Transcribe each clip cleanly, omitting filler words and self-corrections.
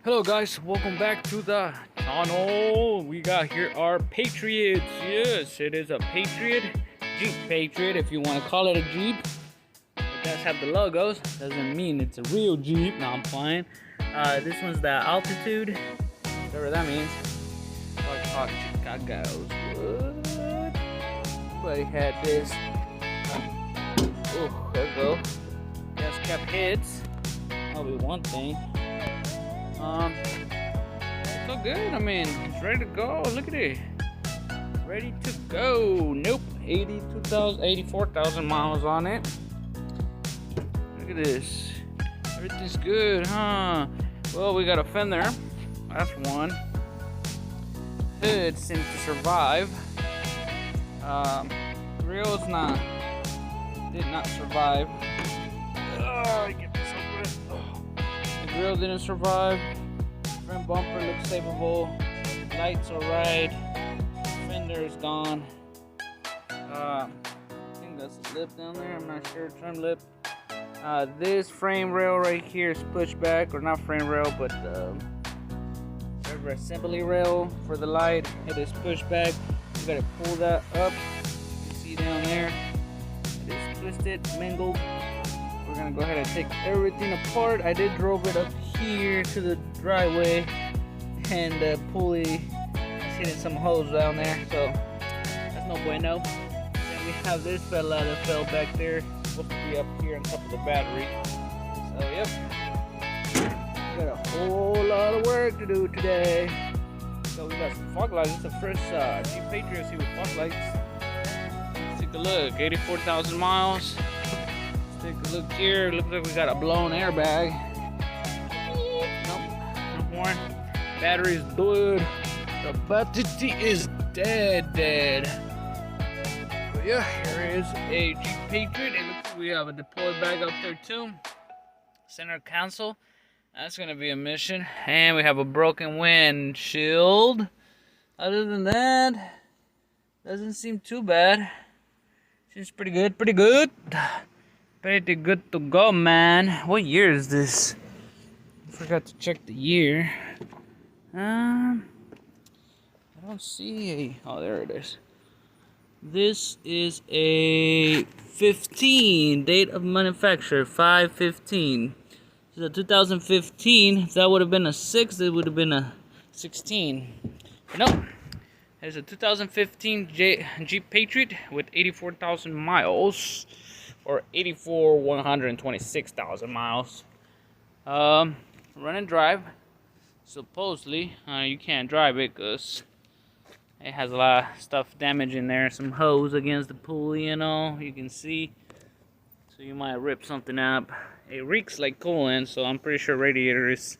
Hello guys, welcome back to the channel. We got here our Patriots. Yes, it is a Patriot, Jeep Patriot if you want to call it a Jeep. It does have the logos, doesn't mean it's a real Jeep. No, I'm fine. This one's the altitude, whatever that means. Talk Chicago's. What? Everybody had this. Oh, there we go. Gas cap hits. That'll be one thing. So good. I mean, it's ready to go. Look at it. Ready to go. Nope. 84,000 miles on it. Look at this. Everything's good, huh? Well, we got a fender. That's one. Hood seems to survive. Grill's did not survive. Oh, get this over with. The grill didn't survive. Front bumper looks savable. Lights alright. Fender is gone. I think that's a lip down there. I'm not sure. Trim lip. This frame rail right here is pushed back, or not frame rail, but whatever assembly rail for the light. It is pushed back. You gotta pull that up. You can see down there. It is twisted, mingled. We're gonna go ahead and take everything apart. I did drove it up here to the driveway, and the pulley is hitting some holes down there, so that's no bueno. Then we have this fella that fell back there, supposed to be up here on top of the battery. So yep, got a whole lot of work to do today. So we got some fog lights. It's the first Jeep Patriot with fog lights. Let's take a look. 84,000 miles. Take a look here. Looks like we got a blown airbag. Nope, no more. Battery's dead. The battery is dead. But yeah, here is a Jeep Patriot. And looks like we have a deploy bag up there too. Center console. That's gonna be a mission. And we have a broken windshield. Other than that, doesn't seem too bad. Seems pretty good. Pretty good to go, man. What year is this? I forgot to check the year. I don't see a... Oh, there it is. This is a 15. Date of manufacture, 5/15. This is a 2015. If that would have been a 6, it would have been a 16. But no. It's a 2015 Jeep Patriot with 84,000 miles. Or 126,000 miles. Run and drive. Supposedly, you can't drive it because it has a lot of stuff damaged in there. Some hose against the pulley, you know, you can see. So you might rip something up. It reeks like coolant, so I'm pretty sure radiator it's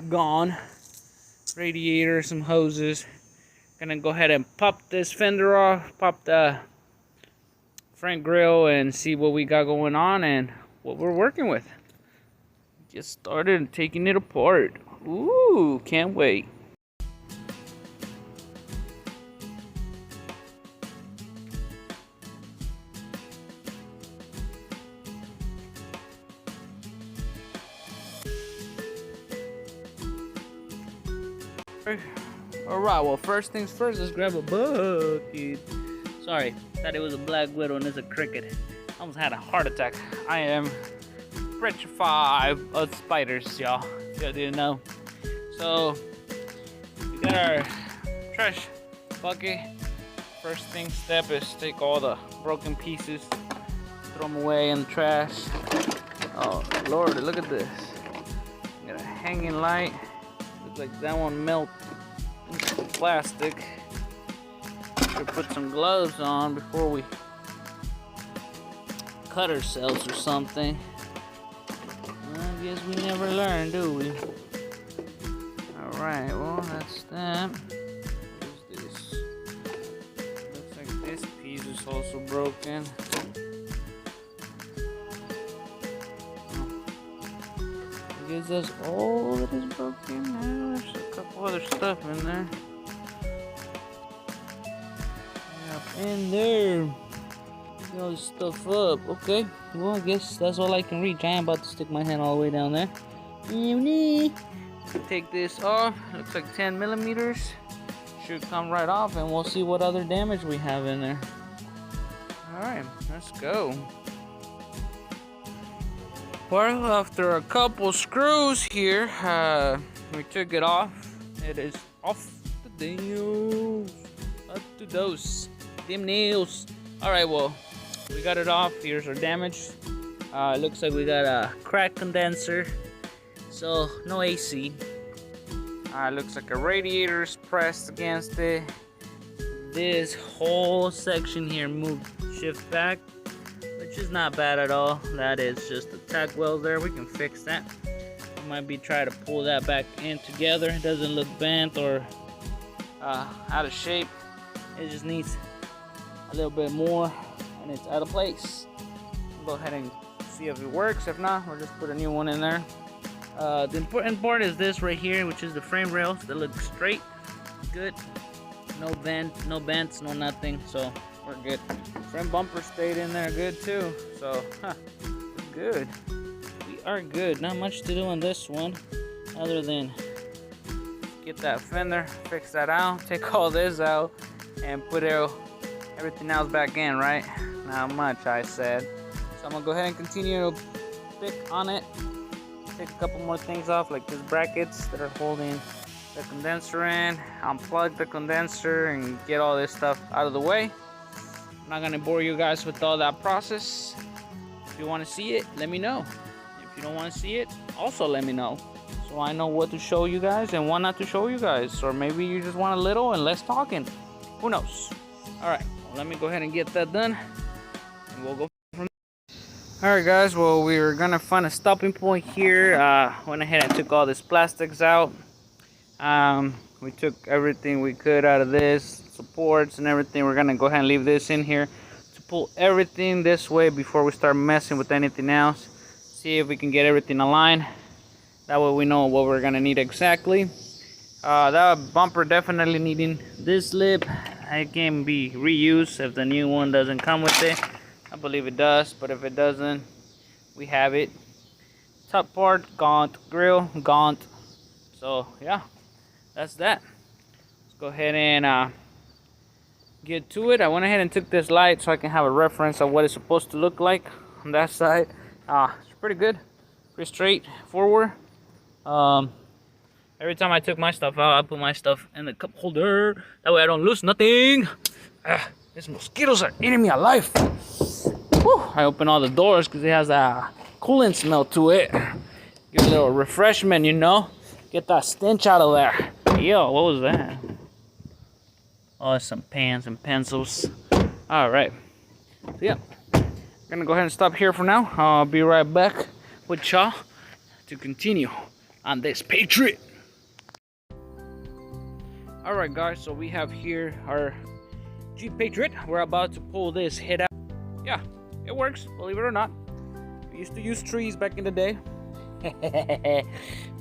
gone. Radiator, some hoses. Gonna go ahead and pop this fender off, pop the front grill, and see what we got going on and what we're working with. Just started taking it apart. Ooh, can't wait. Alright, well, first things first, let's grab a bucket. Sorry, thought it was a black widow and it's a cricket. Almost had a heart attack. I am petrified of spiders, y'all. If y'all didn't know. So, we got our trash bucket. First step is take all the broken pieces, throw them away in the trash. Oh, Lord, look at this. Got a hanging light. Looks like that one melted into the plastic. Should put some gloves on before we cut ourselves or something. I guess we never learn, do we? Alright, well, that's that. What is this? Looks like this piece is also broken. I guess that's all that is broken. There's a couple other stuff in there. In there. Pick all this stuff up. Okay. Well, I guess that's all I can reach. I am about to stick my hand all the way down there. Take this off. Looks like 10 millimeters. Should come right off, and we'll see what other damage we have in there. Alright, let's go. Well, after a couple screws here, we took it off. It is off the nails. Up to those damn nails. Alright, well, we got it off. Here's our damage. Looks like we got a cracked condenser. So, no AC. Looks like a radiator's pressed against it. This whole section here moved, shift back, which is not bad at all. That is just a tack weld there. We can fix that. We might be trying to pull that back in together. It doesn't look bent or out of shape. It just needs a little bit more, and it's out of place. We'll go ahead and see if it works. If not, we'll just put a new one in there. The important part is this right here, which is the frame rails that look straight, good, no bends, no nothing, so we're good. Front bumper stayed in there good too, so good. We are good. Not much to do on this one other than get that fender, fix that out, take all this out, and put everything else back in, right? Not much, I said. So I'm gonna go ahead and continue to pick on it. Take a couple more things off, like these brackets that are holding the condenser in, unplug the condenser, and get all this stuff out of the way. I'm not gonna bore you guys with all that process. If you want to see it, let me know. If you don't want to see it, also let me know, so I know what to show you guys and what not to show you guys. Or maybe you just want a little and less talking, who knows. All right, well, let me go ahead and get that done, and we'll go. Alright guys, well, we were gonna find a stopping point here. Went ahead and took all these plastics out. We took everything we could out of this, supports and everything. We're gonna go ahead and leave this in here to pull everything this way before we start messing with anything else. See if we can get everything aligned. That way we know what we're gonna need exactly. That bumper definitely needing this lip. It can be reused if the new one doesn't come with it. I believe it does, but if it doesn't, we have it. Top part, gaunt. Grill, gaunt. So, yeah, that's that. Let's go ahead and get to it. I went ahead and took this light so I can have a reference of what it's supposed to look like on that side. It's pretty good. Pretty straightforward. Every time I took my stuff out, I put my stuff in the cup holder. That way I don't lose nothing. These mosquitoes are eating me alive. Whew, I open all the doors because it has a coolant smell to it. Get a little refreshment, you know. Get that stench out of there. Yo, what was that? Oh, some pans and pencils. All right. So yeah, I'm gonna go ahead and stop here for now. I'll be right back with y'all to continue on this Patriot. All right, guys. So we have here our Jeep Patriot. We're about to pull this head out. Yeah, it works, believe it or not. We used to use trees back in the day.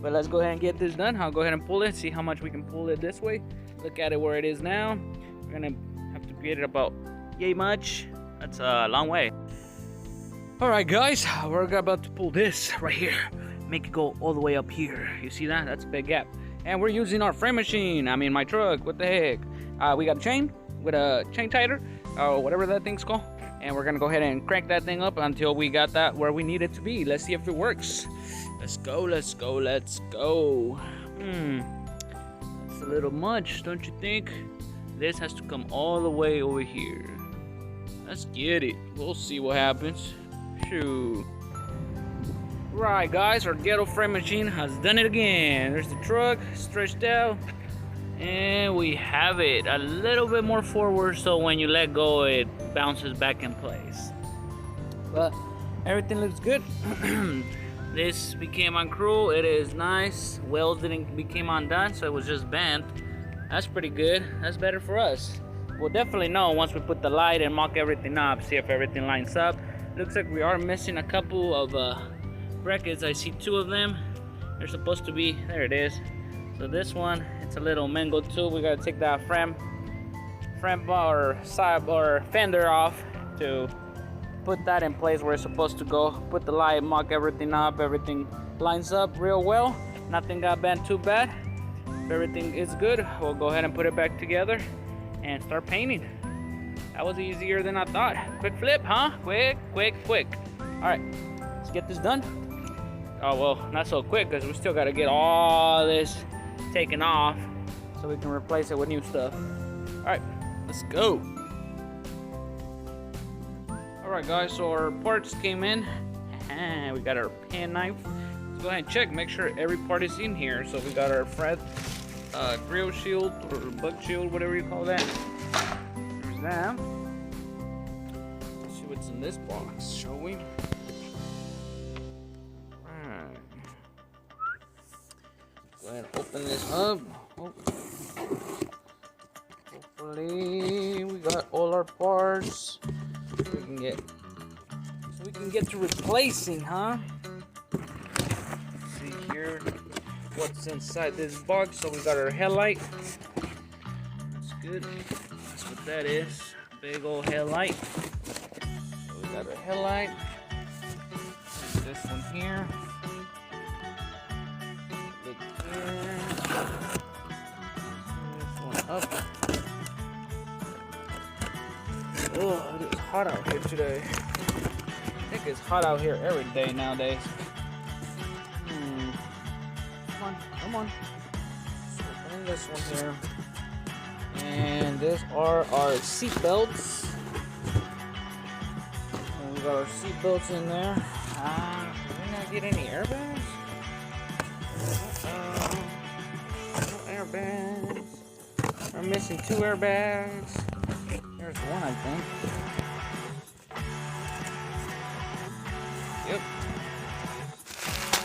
But let's go ahead and get this done. I'll go ahead and pull it, see how much we can pull it this way. Look at it where it is now. We're gonna have to get it about yay much. That's a long way. All right, guys, we're about to pull this right here. Make it go all the way up here. You see that? That's a big gap. And we're using our frame machine. I mean, my truck. What the heck? We got a chain with a chain tighter, or whatever that thing's called. And we're gonna go ahead and crank that thing up until we got that where we need it to be. Let's see if it works. Let's go, let's go, let's go. That's a little much, don't you think? This has to come all the way over here. Let's get it. We'll see what happens. Shoot. Right, guys, our ghetto frame machine has done it again. There's the truck stretched out. And we have it a little bit more forward, so when you let go, it bounces back in place. But everything looks good. This became uncrew. It is nice. Welds didn't became undone, so it was just bent. That's pretty good. That's better for us. We'll definitely know once we put the light and mock everything up, see if everything lines up. Looks like we are missing a couple of brackets. I see 2 of them. They're supposed to be, there it is. So this one, it's a little mangled too. We gotta take that frame bar or side or fender off to put that in place where it's supposed to go. Put the light, mock everything up, everything lines up real well. Nothing got bent too bad. If everything is good, we'll go ahead and put it back together and start painting. That was easier than I thought. Quick flip, huh? Quick. All right, let's get this done. Oh, well, not so quick because we still got to get all this taken off so we can replace it with new stuff. All right, let's go. All right, guys, so our parts came in. We got our pen knife. Let's go ahead and check, make sure every part is in here. So we got our grill shield or bug shield, whatever you call that. There's that. Let's see what's in this box, shall we? Alright. Go ahead and open this up. Hopefully we got all our parts. We can get to replacing, huh? Let's see here what's inside this box. So we got our headlight. That's good. That's what that is. Big old headlight. So we got our headlight. And this one here. Look here. This one up. Oh, it is hot out here today. I think it's hot out here every day nowadays. Come on. So open this one here. And these are our seat belts. And we got our seat belts in there. Did we not get any airbags? No airbags. We're missing 2 airbags. There's one, I think. Yep.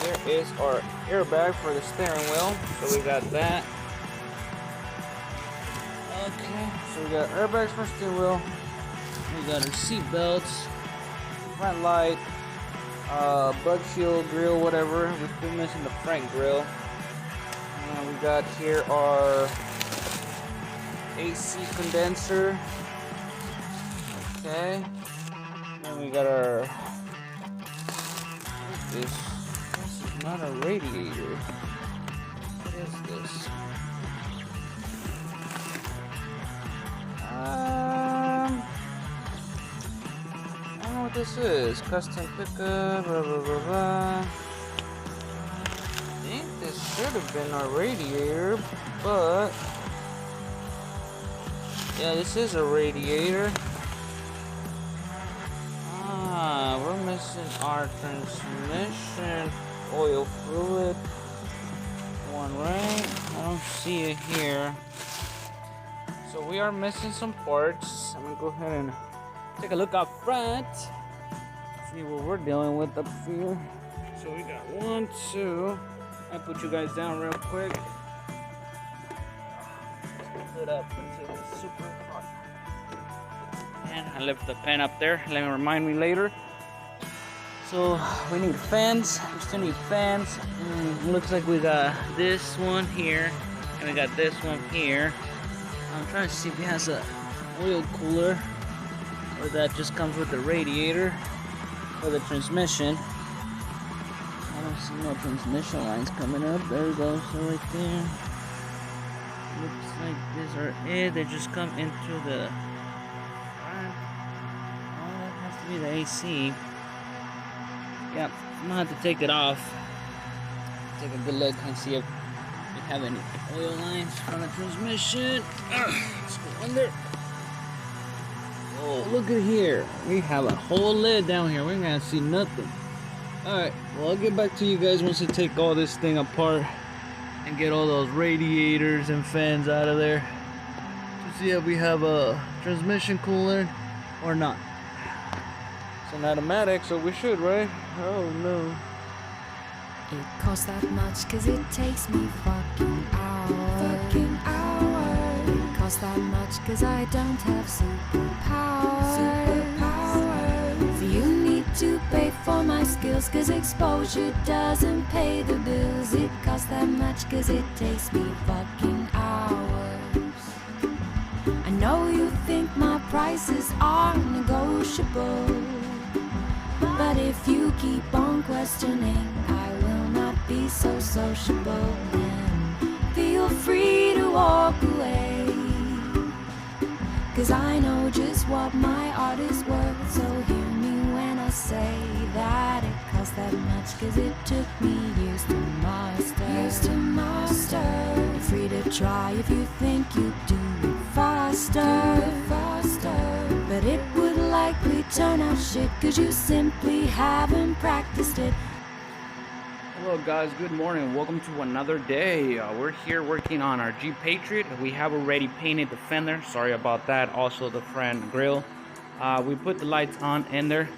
There is our airbag for the steering wheel. So we got that. Okay, so we got airbags for steering wheel. We got our seat belts, front light, bug shield, grill, whatever. We're still missing the front grill. And we got here our AC condenser. Okay. Then we got our. This is not a radiator. What is this? I don't know what this is. Custom pickup, blah blah blah blah. I think this should have been our radiator, but yeah, this is a radiator. We're missing our transmission oil fluid. One, right? I don't see it here. So we are missing some parts. I'm gonna go ahead and take a look up front. See what we're dealing with up here. So we got 1, 2. I'll put you guys down real quick. Put up into the super hot. And I left the pen up there. Let me remind me later. So we need fans. We still need fans. Looks like we got this one here, and we got this one here. I'm trying to see if it has a oil cooler, or that just comes with the radiator or the transmission. I don't see no transmission lines coming up. There we go. So right there. Looks like these are it. They just come into the front. Oh, that has to be the AC. Yep, I'm gonna have to take it off. Take a good look and see if we have any oil lines on the transmission. Let's go under. Oh, look at here. We have a whole lid down here. We're gonna see nothing. Alright, well, I'll get back to you guys once I take all this thing apart and get all those radiators and fans out of there to see if we have a transmission cooler or not. It's an automatic, so we should, right? Oh no. It costs that much cause it takes me fucking hours. It costs that much cause I don't have superpowers. So you need to pay for my skills cause exposure doesn't pay the bills. It costs that much cause it takes me fucking hours. I know you think my prices are negotiable, but if you keep on questioning, I will not be so sociable and feel free to walk away. 'Cause I know just what my art is worth, so hear me when I say that it costs that much, 'cause it took me years to master. You're free to try if you think you do it faster. But it would likely turn out shit, 'cause you simply haven't practiced it. Hello guys, good morning. Welcome to another day. We're here working on our Jeep Patriot. We have already painted the fender. Sorry about that. Also the front grille. We put the lights on in there.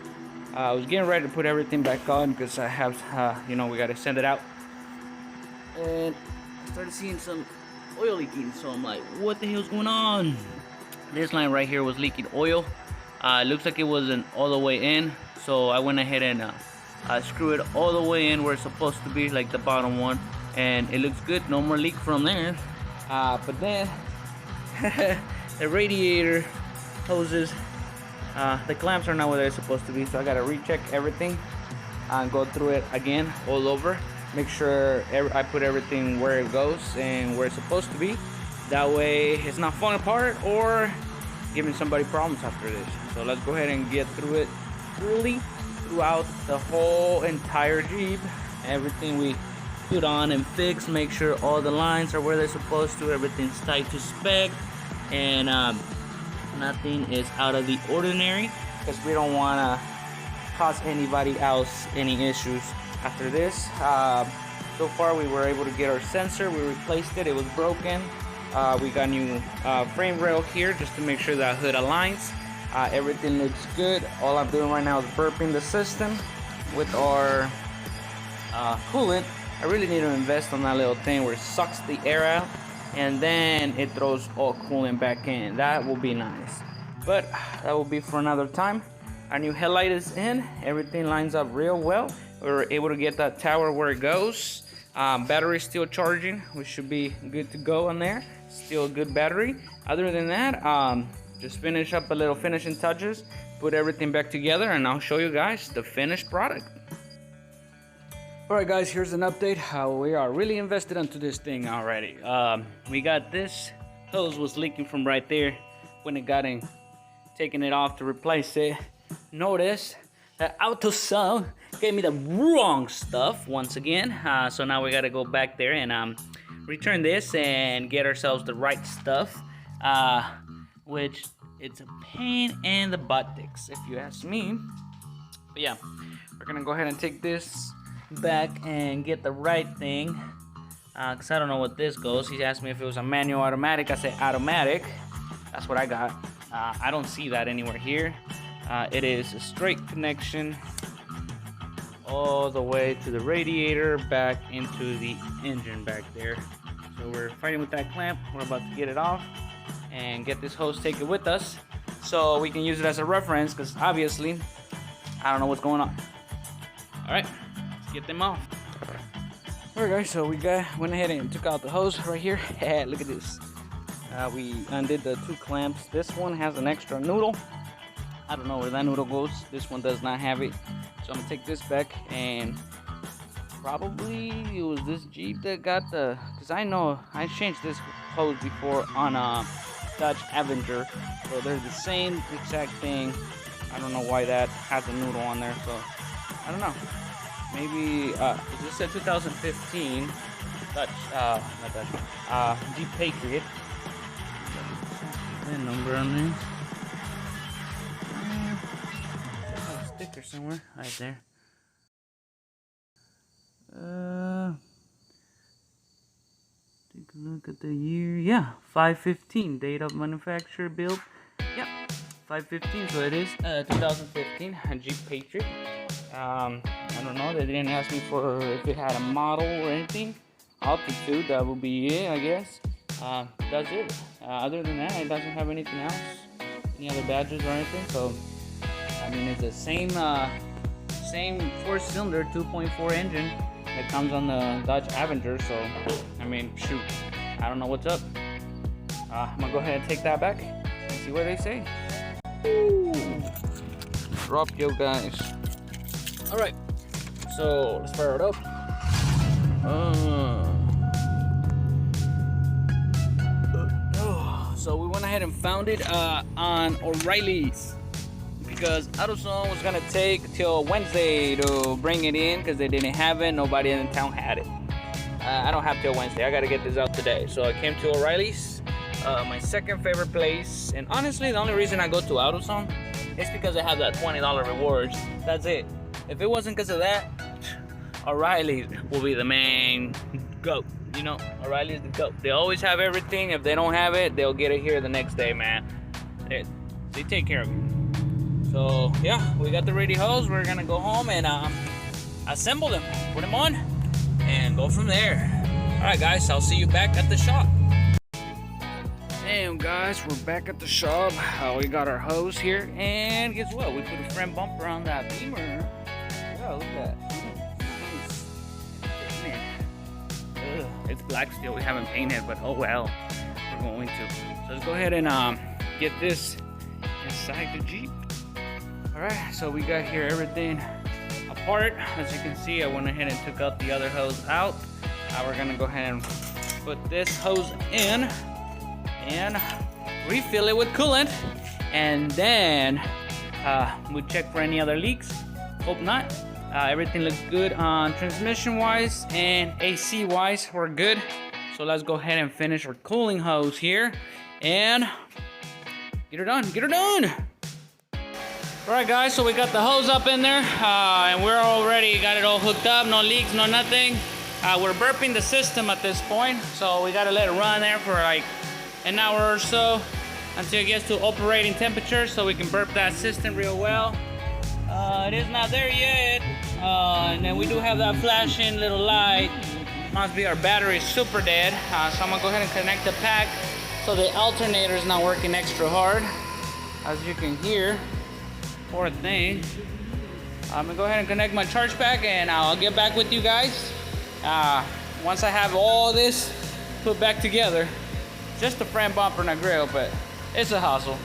I was getting ready to put everything back on because I have, we got to send it out. And I started seeing some oil leaking. So I'm like, what the hell's going on? This line right here was leaking oil. It looks like it wasn't all the way in. So I went ahead and screw it all the way in where it's supposed to be, like the bottom one, and it looks good. No more leak from there. But then the radiator hoses, the clamps are not where they're supposed to be, so I gotta recheck everything and go through it again all over, make sure I put everything where it goes and where it's supposed to be. That way it's not falling apart or giving somebody problems after this. So let's go ahead and get through it thoroughly throughout the whole entire Jeep. Everything we put on and fix, make sure all the lines are where they're supposed to, everything's tight to spec, and nothing is out of the ordinary, because we don't want to cause anybody else any issues after this. So far we were able to get our sensor, we replaced it, it was broken. We got new frame rail here just to make sure that hood aligns. Everything looks good. All I'm doing right now is burping the system with our coolant. I really need to invest on that little thing where it sucks the air out and then it throws all coolant back in. That will be nice, but that will be for another time. Our new headlight is in. Everything lines up real well. We were able to get that tower where it goes. Battery still charging. We should be good to go on there. Still a good battery. Other than that, just finish up a little finishing touches, put everything back together, and I'll show you guys the finished product. Alright guys, here's an update. We are really invested into this thing already. We got this hose was leaking from right there. When it got in, taking it off to replace it, notice that AutoSum gave me the wrong stuff once again. So now we gotta go back there and return this and get ourselves the right stuff. Which it's a pain in the buttocks, if you ask me. But yeah, we're gonna go ahead and take this back and get the right thing, because I don't know what this goes. He asked me if it was a manual automatic. I said automatic. That's what I got. I don't see that anywhere here. It is a straight connection all the way to the radiator, back into the engine back there. So we're fighting with that clamp. We're about to get it off and get this hose taken with us so we can use it as a reference, because obviously I don't know what's going on. All right, let's get them off. All right guys, so we went ahead and took out the hose right here. Look at this. We undid the two clamps. This one has an extra noodle. I don't know where that noodle goes. This one does not have it, so I'm gonna take this back, and probably it was this Jeep that got the, because I know I changed this hose before on Dodge Avenger, so they're the same exact thing. I don't know why that has a noodle on there, so I don't know. Maybe this said 2015 Dodge, not Dodge, Jeep Patriot. That number on there. There's a sticker somewhere right there. Take a look at the year. Yeah, 5/15, date of manufacture, build. Yeah, 5/15. So it is 2015 Jeep Patriot. I don't know. They didn't ask me for if it had a model or anything. Altitude. That would be it, I guess. That's it. Other than that, it doesn't have anything else. Any other badges or anything. So I mean, it's the same four-cylinder 2.4 engine that comes on the Dodge Avenger. So I mean, shoot, I don't know what's up. I'm gonna go ahead and take that back and see what they say. Ooh. Drop yo guys. All right, so let's fire it up. So we went ahead and found it on O'Reilly's because AutoZone was gonna take till Wednesday to bring it in because they didn't have it. Nobody in the town had it. I don't have till Wednesday. I gotta get this out today. So I came to O'Reilly's, my second favorite place. And honestly, the only reason I go to AutoZone is because they have that $20 rewards. That's it. If it wasn't because of that, O'Reilly's will be the main goat. You know, O'Reilly's the goat. They always have everything. If they don't have it, they'll get it here the next day, man. They take care of you. So yeah, we got the ready hose. We're gonna go home and assemble them, put them on, and go from there. All right, guys, I'll see you back at the shop. Damn, guys, we're back at the shop. We got our hose here, and guess what? We put a front bumper on that Beamer. Yeah, look at that. It's black still. We haven't painted, but oh well, we're going to. So let's go ahead and get this inside the Jeep. All right, so we got here everything apart. As you can see, I went ahead and took out the other hose out. We're gonna go ahead and put this hose in and refill it with coolant, and then we check for any other leaks. Hope not. Everything looks good on transmission wise and AC wise. We're good. So let's go ahead and finish our cooling hose here and get her done. Get her done. All right, guys. So we got the hose up in there, and we're already got it all hooked up. No leaks, no nothing. We're burping the system at this point, so we gotta let it run there for like an hour or so until it gets to operating temperature, so we can burp that system real well. It is not there yet, and then we do have that flashing little light. Must be our battery super dead, so I'm gonna go ahead and connect the pack so the alternator is not working extra hard. As you can hear, poor thing. I'm gonna go ahead and connect my charge pack, and I'll get back with you guys once I have all this put back together. Just the front bumper and a grill, but it's a hustle.